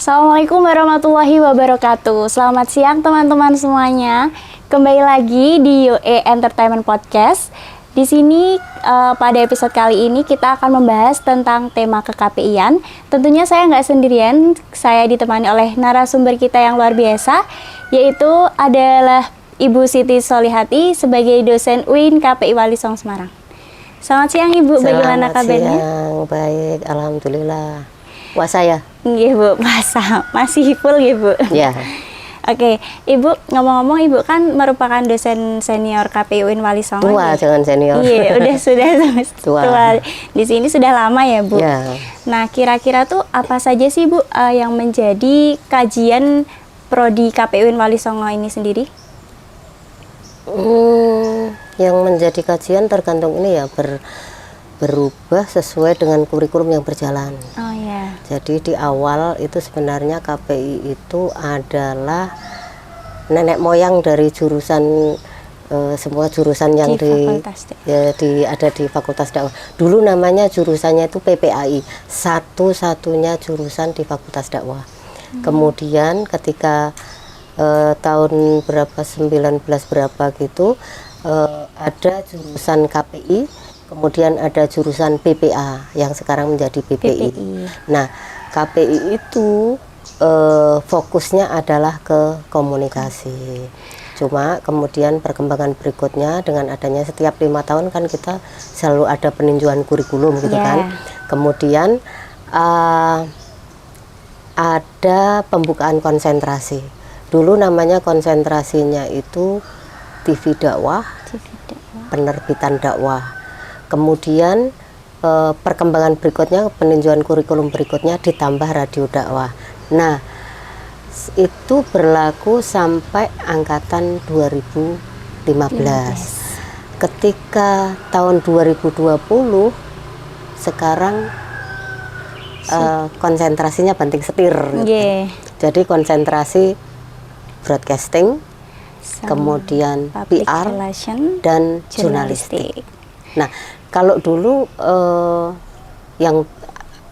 Assalamualaikum warahmatullahi wabarakatuh. Selamat siang teman-teman semuanya. Kembali lagi di UA Entertainment Podcast. Di sini pada episode kali ini kita akan membahas tentang tema ke-KPI-an. Tentunya saya nggak sendirian, saya ditemani oleh narasumber kita yang luar biasa, yaitu adalah Ibu Siti Solihati sebagai dosen UIN KPI Wali Songo Semarang. Selamat siang Ibu, bagaimana kabarnya? Selamat siang, baik, alhamdulillah. Puasa ya? Nggih Bu, puasa. Masih full ya Bu? Ya. Oke, Ibu, ngomong-ngomong Ibu kan merupakan dosen senior KPI UIN Wali Songo. Tua, jangan senior. Iya, sudah tua. Di sini sudah lama ya Bu? Ya. Nah, kira-kira tuh apa saja sih Bu yang menjadi kajian prodi KPI UIN Wali Songo ini sendiri? Yang menjadi kajian tergantung ini ya, berubah sesuai dengan kurikulum yang berjalan. Oh ya. Jadi di awal itu sebenarnya KPI itu adalah nenek moyang dari jurusan semua jurusan yang ada di Fakultas Dakwah. Dulu namanya jurusannya itu PPAI, satu-satunya jurusan di Fakultas Dakwah. Kemudian ketika tahun berapa 19 berapa gitu ada jurusan KPI, kemudian ada jurusan PPA yang sekarang menjadi PPI. Nah, KPI itu fokusnya adalah ke komunikasi. Cuma kemudian perkembangan berikutnya dengan adanya setiap 5 tahun kan kita selalu ada peninjauan kurikulum gitu kan. Kemudian ada pembukaan konsentrasi. Dulu namanya konsentrasinya itu TV dakwah, penerbitan dakwah. Kemudian perkembangan berikutnya, peninjauan kurikulum berikutnya ditambah radio dakwah. Nah, itu berlaku sampai angkatan 2015. Ketika tahun 2020, sekarang konsentrasinya banting setir. Gitu. Jadi konsentrasi broadcasting, kemudian PR dan jurnalistik. Nah, kalau dulu yang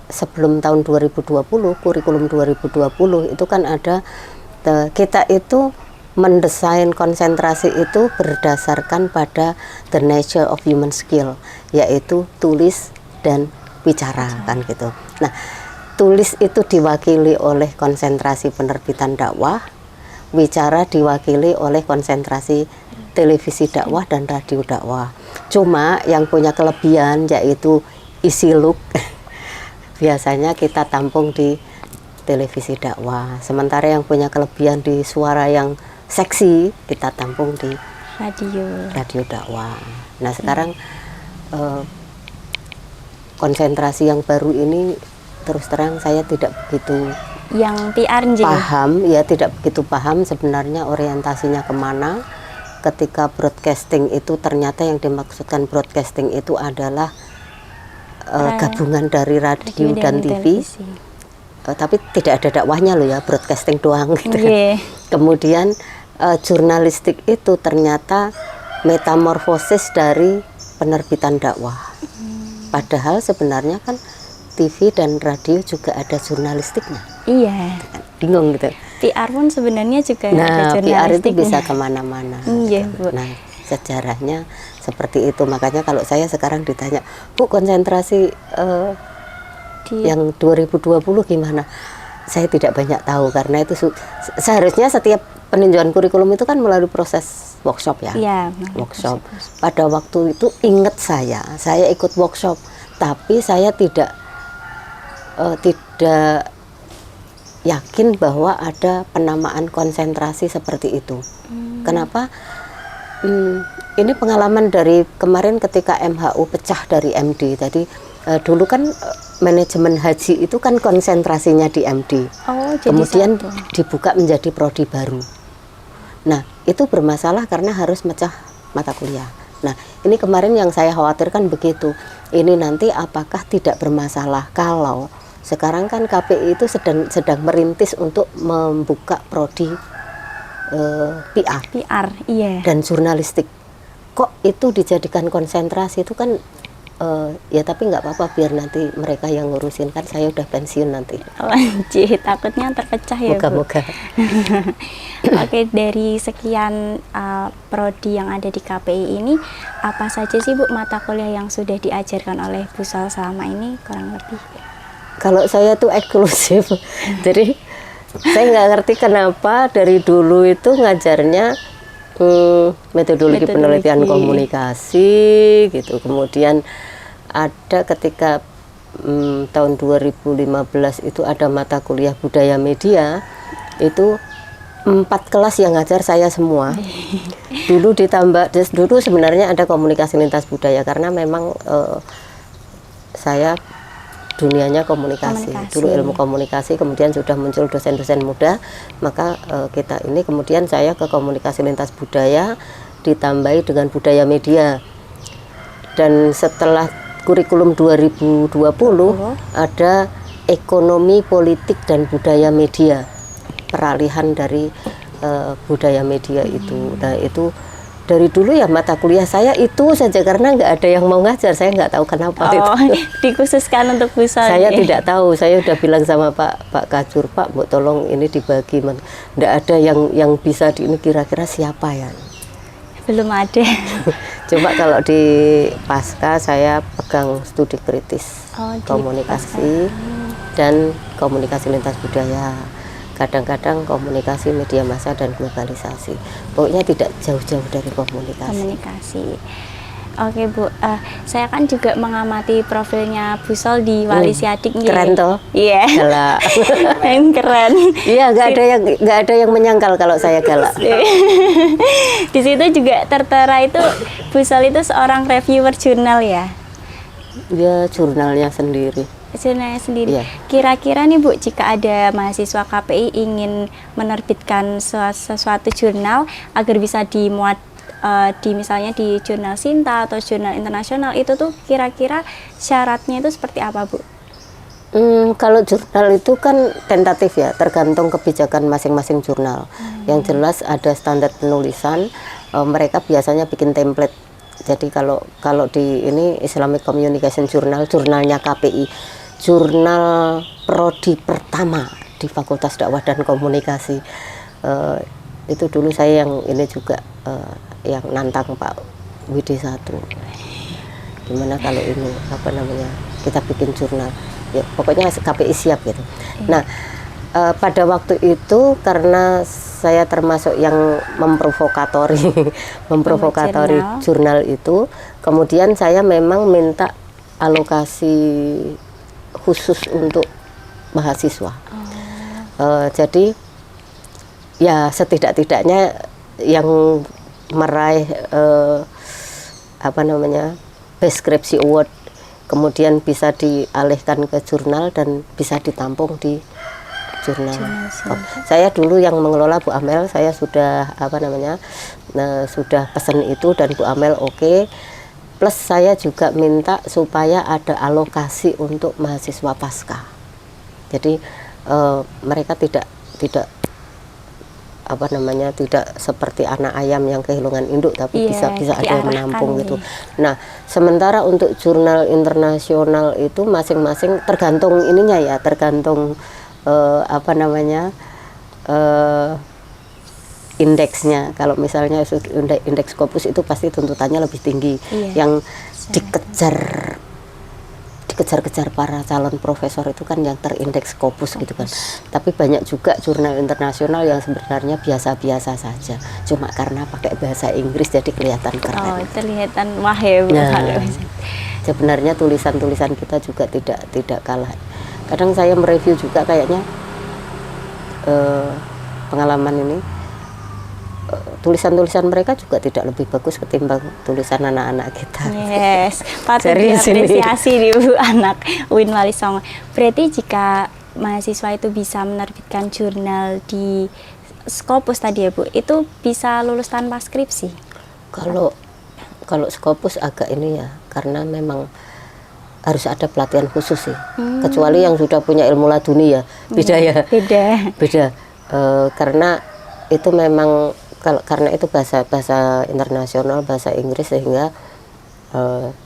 sebelum tahun 2020, kurikulum 2020 itu kan ada kita itu mendesain konsentrasi itu berdasarkan pada the nature of human skill, yaitu tulis dan bicara kan gitu. Nah, tulis itu diwakili oleh konsentrasi penerbitan dakwah, bicara diwakili oleh konsentrasi televisi dakwah dan radio dakwah. Cuma yang punya kelebihan yaitu isi look biasanya kita tampung di televisi dakwah. Sementara yang punya kelebihan di suara yang seksi kita tampung di radio dakwah. Nah, sekarang konsentrasi yang baru ini terus terang saya tidak begitu paham, ya tidak begitu paham sebenarnya orientasinya kemana. Ketika broadcasting itu ternyata yang dimaksudkan broadcasting itu adalah gabungan dari radio dan TV, tapi tidak ada dakwahnya loh ya, broadcasting doang gitu. Kemudian jurnalistik itu ternyata metamorfosis dari penerbitan dakwah. Padahal sebenarnya kan TV dan radio juga ada jurnalistiknya. Iya. Bingung gitu. PR pun sebenarnya juga ada jurnalistiknya. PR itu bisa kemana-mana. Iya, Bu. Nah, sejarahnya seperti itu. Makanya kalau saya sekarang ditanya, Bu, konsentrasi yang 2020 gimana? Saya tidak banyak tahu karena itu seharusnya setiap peninjauan kurikulum itu kan melalui proses workshop ya. Iya, workshop. Pada waktu itu ingat saya ikut workshop, tapi saya tidak yakin bahwa ada penamaan konsentrasi seperti itu. Kenapa? Ini pengalaman dari kemarin ketika MHU pecah dari MD. Tadi dulu kan manajemen haji itu kan konsentrasinya di MD. Kemudian dibuka menjadi prodi baru. Nah, itu bermasalah karena harus mecah mata kuliah. Nah, ini kemarin yang saya khawatirkan begitu. Ini nanti apakah tidak bermasalah kalau sekarang kan KPI itu sedang merintis untuk membuka prodi PR, iya, dan jurnalistik. Kok itu dijadikan konsentrasi itu kan ya tapi nggak apa-apa, biar nanti mereka yang ngurusin, kan saya udah pensiun nanti. Anjir, takutnya terpecah ya, Moga-moga. Oke, dari sekian prodi yang ada di KPI ini, apa saja sih Bu mata kuliah yang sudah diajarkan oleh Bu Sol selama ini kurang lebih? Kalau saya tuh eksklusif, jadi saya nggak ngerti kenapa dari dulu itu ngajarnya metodologi penelitian komunikasi gitu. Kemudian ada ketika tahun 2015 itu ada mata kuliah budaya media, itu 4 kelas yang ngajar saya semua. Dulu sebenarnya ada komunikasi lintas budaya, karena memang saya dunianya komunikasi. Dulu ilmu komunikasi, kemudian sudah muncul dosen-dosen muda, maka kita ini kemudian saya ke komunikasi lintas budaya ditambahi dengan budaya media. Dan setelah kurikulum 2020 ada ekonomi, politik, dan budaya media, peralihan dari budaya media itu. Nah itu dari dulu ya mata kuliah saya itu saja, karena nggak ada yang mau ngajar, saya nggak tahu kenapa. Dikhususkan untuk Bu Sol. Saya tidak tahu, saya udah bilang sama Pak Kajur, Pak, mau tolong ini dibagi, nggak ada yang bisa ini, kira-kira siapa ya? Belum ada. Coba kalau di Pasca saya pegang studi kritis, komunikasi dan komunikasi lintas budaya. Kadang-kadang komunikasi media massa dan globalisasi. Pokoknya tidak jauh-jauh dari komunikasi. Oke Bu, saya kan juga mengamati profilnya Bu Sol di Wali Siadik. Keren toh? Iya. Galak. Keren. Iya, nggak ada yang menyangkal kalau saya galak. Di situ juga tertera itu Bu Sol itu seorang reviewer jurnal ya? Ya, jurnalnya sendiri. Jurnalnya sendiri. Iya. Kira-kira nih Bu, jika ada mahasiswa KPI ingin menerbitkan sesuatu jurnal agar bisa dimuat misalnya di jurnal Sinta atau jurnal internasional, itu tuh kira-kira syaratnya itu seperti apa Bu? Kalau jurnal itu kan tentatif ya, tergantung kebijakan masing-masing jurnal. Yang jelas ada standar penulisan, mereka biasanya bikin template. Jadi kalau di ini Islamic Communication Journal, jurnalnya KPI, jurnal prodi pertama di Fakultas Dakwah dan Komunikasi, itu dulu saya yang ini juga yang nantang Pak Widi 1. Gimana kalau ini apa namanya, kita bikin jurnal, ya pokoknya KPI siap gitu. Nah pada waktu itu karena saya termasuk yang memprovokatori jurnal itu, kemudian saya memang minta alokasi khusus untuk mahasiswa. Jadi ya setidak-tidaknya yang meraih Best Skripsi Award, kemudian bisa dialihkan ke jurnal dan bisa ditampung di jurnal. Saya dulu yang mengelola Bu Amel, saya sudah sudah pesan itu dan Bu Amel oke. Plus saya juga minta supaya ada alokasi untuk mahasiswa pasca. Jadi mereka tidak tidak seperti anak ayam yang kehilangan induk, tapi bisa ada yang menampung gitu. Nah, sementara untuk jurnal internasional itu masing-masing tergantung ininya ya, tergantung indeksnya. Kalau misalnya indeks Scopus itu pasti tuntutannya lebih tinggi, yang dikejar-kejar para calon profesor itu kan yang terindeks Scopus gitu kan. Tapi banyak juga jurnal internasional yang sebenarnya biasa-biasa saja, cuma karena pakai bahasa Inggris jadi kelihatan keren. Kelihatan wah ya. Sebenarnya tulisan-tulisan kita juga tidak kalah. Kadang saya mereview juga kayaknya pengalaman ini, tulisan-tulisan mereka juga tidak lebih bagus ketimbang tulisan anak-anak kita. Yes, patut diapresiasi di anak Win Wali Songo. Berarti jika mahasiswa itu bisa menerbitkan jurnal di Scopus tadi ya Bu, itu bisa lulus tanpa skripsi? Kalau Scopus agak ini ya, karena memang harus ada pelatihan khusus sih. Kecuali yang sudah punya ilmu laduni ya, beda ya. Beda. Karena itu memang karena itu bahasa internasional, bahasa Inggris, sehingga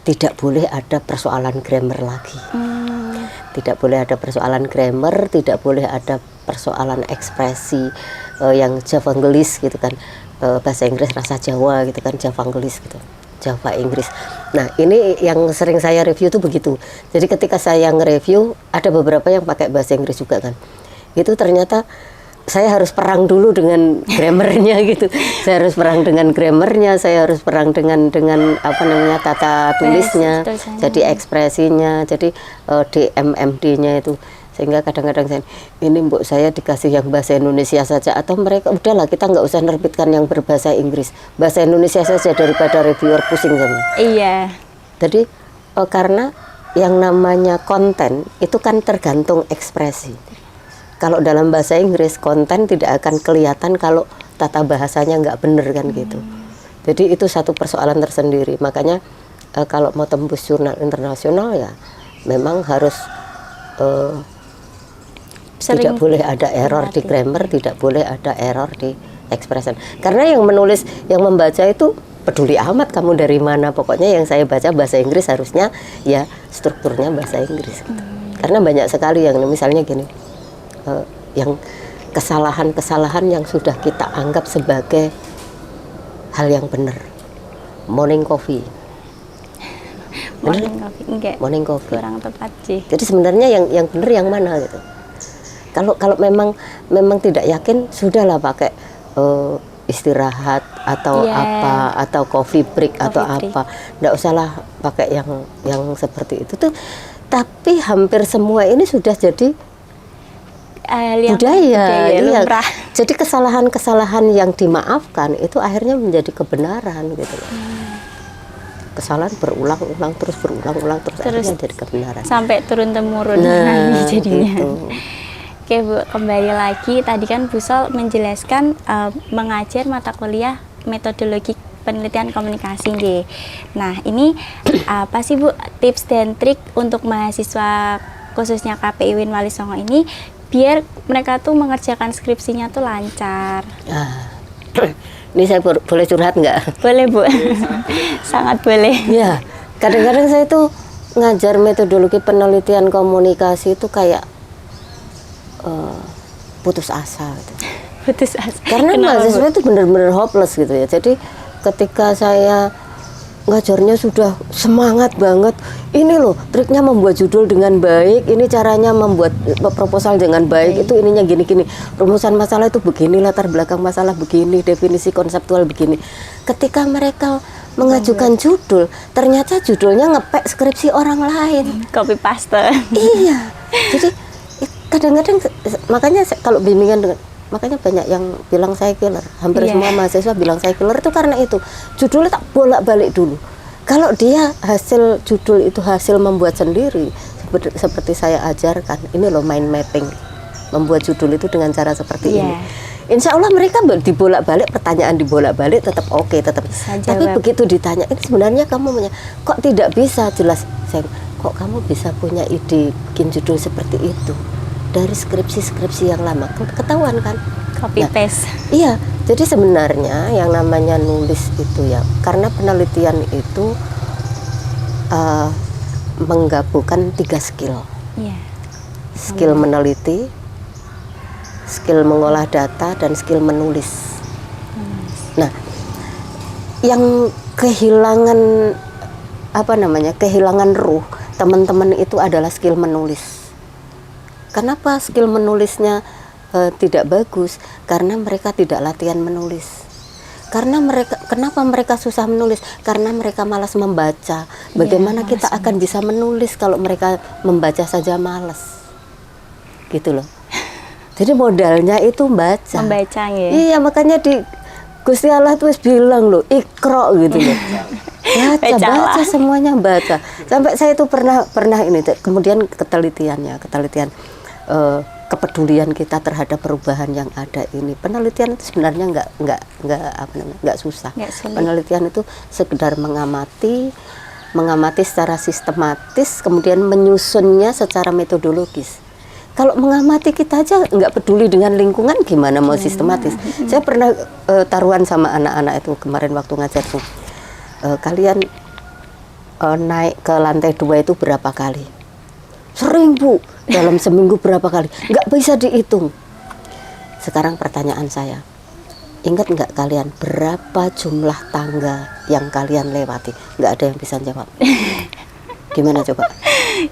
tidak boleh ada persoalan grammar lagi. Tidak boleh ada persoalan grammar, tidak boleh ada persoalan ekspresi yang Javangelis gitu kan, bahasa Inggris rasa Jawa gitu kan, Javangelis gitu, Java Inggris. Nah ini yang sering saya review tuh begitu. Jadi ketika saya nge-review ada beberapa yang pakai bahasa Inggris juga kan, itu ternyata saya harus perang dulu dengan grammarnya gitu. Saya harus perang dengan grammarnya, saya harus perang dengan apa namanya tata tulisnya, jadi ekspresinya, jadi DMMD-nya itu. Sehingga kadang-kadang saya, ini mbok saya dikasih yang bahasa Indonesia saja, atau mereka udahlah kita nggak usah nerbitkan yang berbahasa Inggris, bahasa Indonesia saja daripada reviewer pusing sama. Iya. Jadi karena yang namanya konten itu kan tergantung ekspresi. Kalau dalam bahasa Inggris konten tidak akan kelihatan kalau tata bahasanya nggak bener kan gitu. Jadi itu satu persoalan tersendiri. Makanya kalau mau tembus jurnal internasional ya memang harus tidak boleh ada error di grammar, tidak boleh ada error di expression. Karena yang menulis, yang membaca itu peduli amat kamu dari mana. Pokoknya yang saya baca bahasa Inggris harusnya ya strukturnya bahasa Inggris. Gitu. Karena banyak sekali yang misalnya gini. Yang kesalahan-kesalahan yang sudah kita anggap sebagai hal yang benar. Morning coffee. Morning coffee enggak. Morning coffee. Kurang tepat sih. Jadi sebenarnya yang benar yang mana gitu. Kalau memang tidak yakin sudahlah pakai istirahat atau apa atau coffee break atau apa. Enggak usahlah pakai yang seperti itu tuh. Tapi hampir semua ini sudah jadi budaya, iya. Jadi kesalahan-kesalahan yang dimaafkan itu akhirnya menjadi kebenaran gitu loh. Kesalahan berulang-ulang terus akhirnya jadi kebenaran. Sampai turun temurun jadinya. Gitu. Oke Bu, kembali lagi tadi kan Bu Sol menjelaskan mengajar mata kuliah metodologi penelitian komunikasi nggih. Nah, ini apa sih Bu tips dan trik untuk mahasiswa khususnya KPI UIN Wali Songo ini biar mereka tuh mengerjakan skripsinya tuh lancar? Ini saya boleh curhat nggak? Boleh Bu, sangat boleh. Ya, kadang-kadang saya tuh ngajar metodologi penelitian komunikasi itu kayak putus asa gitu. Putus asa. Karena mahasiswa itu benar-benar hopeless gitu ya. Jadi ketika saya ngajarnya sudah semangat banget, ini loh triknya membuat judul dengan baik, ini caranya membuat proposal dengan baik, itu ininya gini-gini, rumusan masalah itu begini, latar belakang masalah begini, definisi konseptual begini. Ketika mereka mengajukan judul, ternyata judulnya ngepek skripsi orang lain, copy paste. Iya, jadi kadang-kadang makanya kalau bimbingan dengan, makanya banyak yang bilang saya killer. Hampir semua mahasiswa bilang saya killer itu karena itu judulnya tak bolak-balik dulu. Kalau dia hasil judul itu hasil membuat sendiri, seperti saya ajarkan, ini loh mind mapping, membuat judul itu dengan cara seperti ini. Insya Allah mereka dibolak-balik, pertanyaan dibolak-balik tetap oke, tetap. Tapi begitu ditanya, ini sebenarnya kamu punya, kok tidak bisa jelas, saya, kok kamu bisa punya ide bikin judul seperti itu dari skripsi-skripsi yang lama, ketahuan kan? Copy paste. Iya, jadi sebenarnya yang namanya nulis itu ya, karena penelitian itu menggabungkan 3 skill. Skill meneliti, skill mengolah data, dan skill menulis. Nah, yang kehilangan kehilangan ruh teman-teman itu adalah skill menulis. Kenapa skill menulisnya tidak bagus? Karena mereka tidak latihan menulis. Kenapa mereka susah menulis? Karena mereka malas membaca. Bagaimana kita akan bisa menulis kalau mereka membaca saja malas? Gitu loh. Jadi modalnya itu membaca. Membacanya. Iya, makanya di Gusti Allah tuh bilang loh, ikro gitu loh. Baca semuanya baca. Sampai saya itu pernah ini, kemudian ketelitian kepedulian kita terhadap perubahan yang ada ini. Penelitian itu sebenarnya nggak susah. Penelitian itu sekedar mengamati secara sistematis, kemudian menyusunnya secara metodologis. Kalau mengamati kita aja nggak peduli dengan lingkungan, gimana mau sistematis? Saya pernah taruhan sama anak-anak itu kemarin waktu ngajar tuh, kalian naik ke lantai 2 itu berapa kali? Sering Bu, dalam seminggu berapa kali? Nggak bisa dihitung. Sekarang pertanyaan saya, ingat nggak kalian berapa jumlah tangga yang kalian lewati? Nggak ada yang bisa jawab. Gimana coba?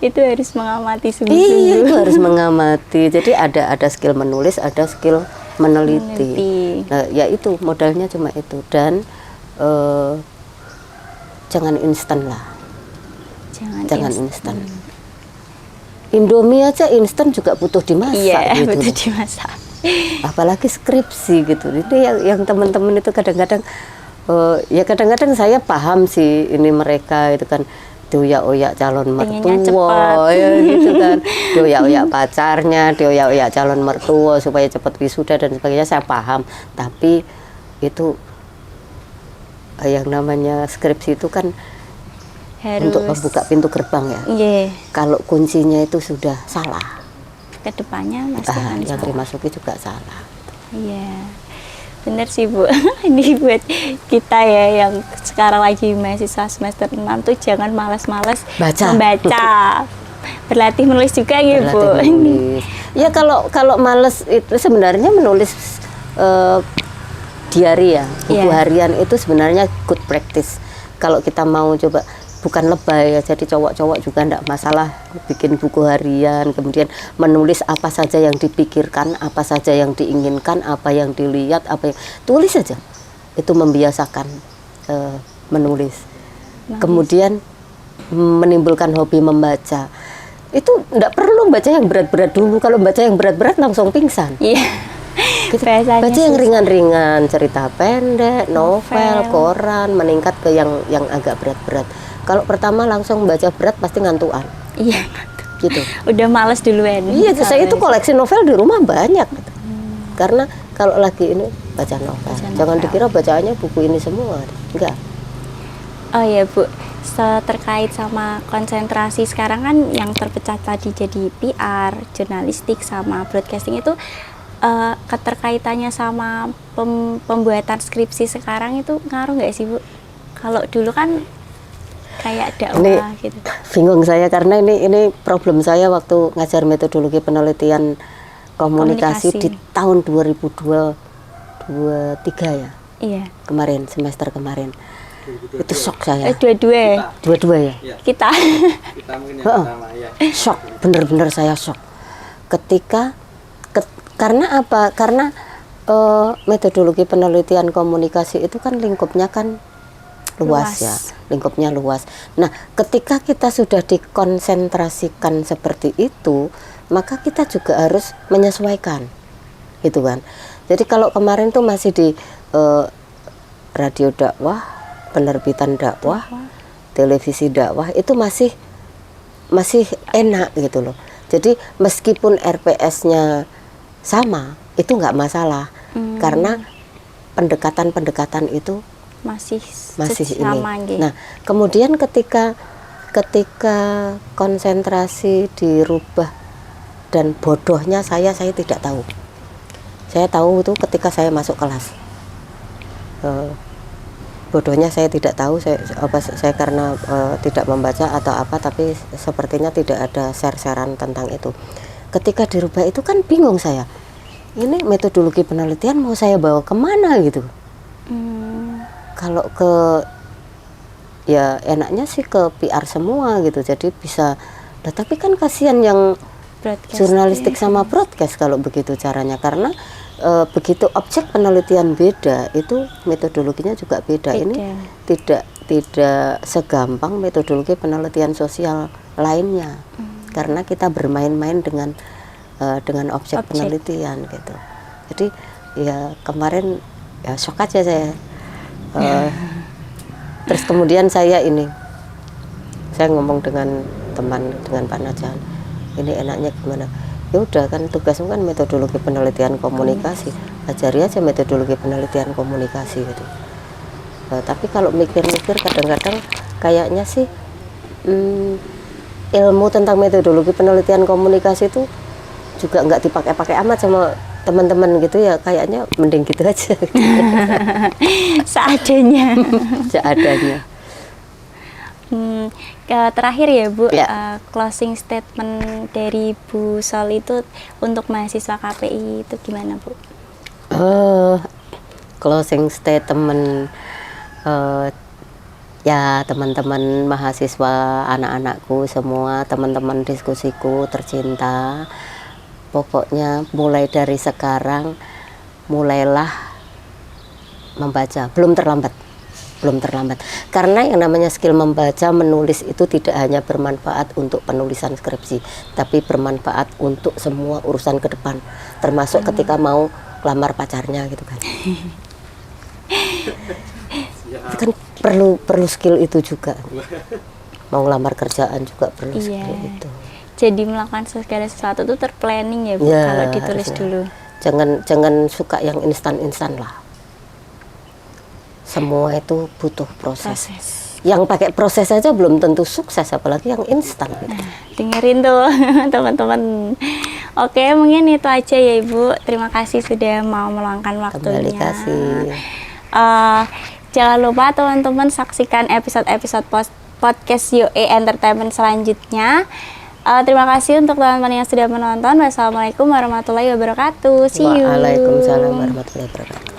Itu harus mengamati sungguh-sungguh. Iya, itu harus mengamati. Jadi ada skill menulis, ada skill meneliti. Nah, ya itu modalnya cuma itu. Dan jangan instan lah. Jangan instan. Indomie aja instan juga butuh dimasak. Iya, gitu. butuh dimasak. Apalagi skripsi gitu. Itu yang teman-teman itu kadang-kadang ya kadang-kadang saya paham sih ini mereka itu kan dioyak-oyak calon mertua ya gitu kan, dioyak-oyak pacarnya, dioyak-oyak calon mertua supaya cepat wisuda dan sebagainya, saya paham. Tapi itu yang namanya skripsi itu kan harus untuk membuka pintu gerbang ya. Kalau kuncinya itu sudah salah, kedepannya masih akan yang dimasuki juga salah. Iya. Bener sih Bu, ini buat kita ya yang sekarang lagi mahasiswa semester 6 tuh jangan malas-malas membaca. Berlatih menulis juga ya Bu. Menulis. Ya kalau malas itu sebenarnya menulis diary ya, buku harian itu sebenarnya good practice. Kalau kita mau coba, bukan lebay ya, jadi cowok-cowok juga enggak masalah bikin buku harian, kemudian menulis apa saja yang dipikirkan, apa saja yang diinginkan, apa yang dilihat, tulis saja. Itu membiasakan menulis. Kemudian menimbulkan hobi membaca. Itu enggak perlu baca yang berat-berat dulu, kalau baca yang berat-berat langsung pingsan. Iya. Gitu. Baca yang ringan-ringan, cerita pendek, novel, koran, meningkat ke yang agak berat-berat. Kalau pertama langsung baca berat pasti ngantuan. Iya, gitu. Udah males duluan. Iya, saya itu koleksi novel di rumah banyak. Gitu. Karena kalau lagi ini baca novel. Jangan dikira bacaannya buku ini semua. Enggak. Oh ya Bu, terkait sama konsentrasi sekarang kan yang terpecah tadi jadi PR, jurnalistik sama broadcasting itu keterkaitannya sama pembuatan skripsi sekarang itu ngaruh nggak sih Bu? Kalau dulu kan kayak dakwah gitu. Bingung saya karena ini problem saya waktu ngajar metodologi penelitian komunikasi di tahun 2023 ya. Iya. Kemarin, semester kemarin. Itu shock saya. Dua-dua ya? Kita mungkin yang pertama ya. Shock, bener-bener saya shock. Karena apa? Karena metodologi penelitian komunikasi itu kan lingkupnya kan luas ya, lingkupnya luas. Nah, ketika kita sudah dikonsentrasikan seperti itu, maka kita juga harus menyesuaikan, gitu kan. Jadi kalau kemarin tuh masih di radio dakwah, penerbitan dakwah, televisi dakwah, itu masih enak gitu loh. Jadi meskipun RPS-nya sama, itu nggak masalah, karena pendekatan-pendekatan itu masih sama, ini. Nah, kemudian ketika konsentrasi dirubah dan bodohnya saya tidak tahu. Saya tahu itu ketika saya masuk kelas. Bodohnya saya tidak tahu. Saya karena tidak membaca atau apa, tapi sepertinya tidak ada share-sharean tentang itu. Ketika dirubah itu kan bingung saya. Ini metodologi penelitian mau saya bawa kemana gitu. Kalau ya enaknya sih ke PR semua gitu, jadi bisa. Nah, tapi kan kasihan yang jurnalistik sama broadcast kalau begitu caranya, karena begitu objek penelitian beda, itu metodologinya juga beda. Ini tidak segampang metodologi penelitian sosial lainnya, karena kita bermain-main dengan objek penelitian gitu. Jadi ya kemarin ya shock aja saya. Terus kemudian saya ngomong dengan teman, dengan Pak Najan, ini enaknya gimana? Ya udah kan tugasmu kan metodologi penelitian komunikasi, ajari aja metodologi penelitian komunikasi gitu. Tapi kalau mikir-mikir kadang-kadang kayaknya sih ilmu tentang metodologi penelitian komunikasi itu juga nggak dipakai-pakai amat sama teman-teman gitu ya, kayaknya mending gitu aja. Seadanya. Terakhir ya Bu, Ya. closing statement dari Bu Sol itu untuk mahasiswa KPI itu gimana Bu? Closing statement, ya teman-teman mahasiswa, anak-anakku semua, teman-teman diskusiku tercinta, pokoknya mulai dari sekarang mulailah membaca, belum terlambat karena yang namanya skill membaca menulis itu tidak hanya bermanfaat untuk penulisan skripsi, tapi bermanfaat untuk semua urusan ke depan, termasuk ketika mau lamar pacarnya gitu kan. Itu kan perlu skill itu juga, mau lamar kerjaan juga perlu skill itu. Jadi melakukan segala sesuatu itu terplanning ya Bu, Ya, kalau ditulis harusnya. dulu. Jangan suka yang instan lah. Semua itu butuh proses. Yang pakai proses saja belum tentu sukses, apalagi yang instan. Gitu. Dengerin tuh teman-teman. Oke, mungkin itu aja ya Ibu. Terima kasih sudah mau meluangkan waktunya. Kembali kasih. Jangan lupa teman-teman saksikan episode-episode podcast YOE Entertainment selanjutnya. Terima kasih untuk teman-teman yang sudah menonton. Wassalamualaikum warahmatullahi wabarakatuh. See you. Waalaikumsalam warahmatullahi wabarakatuh.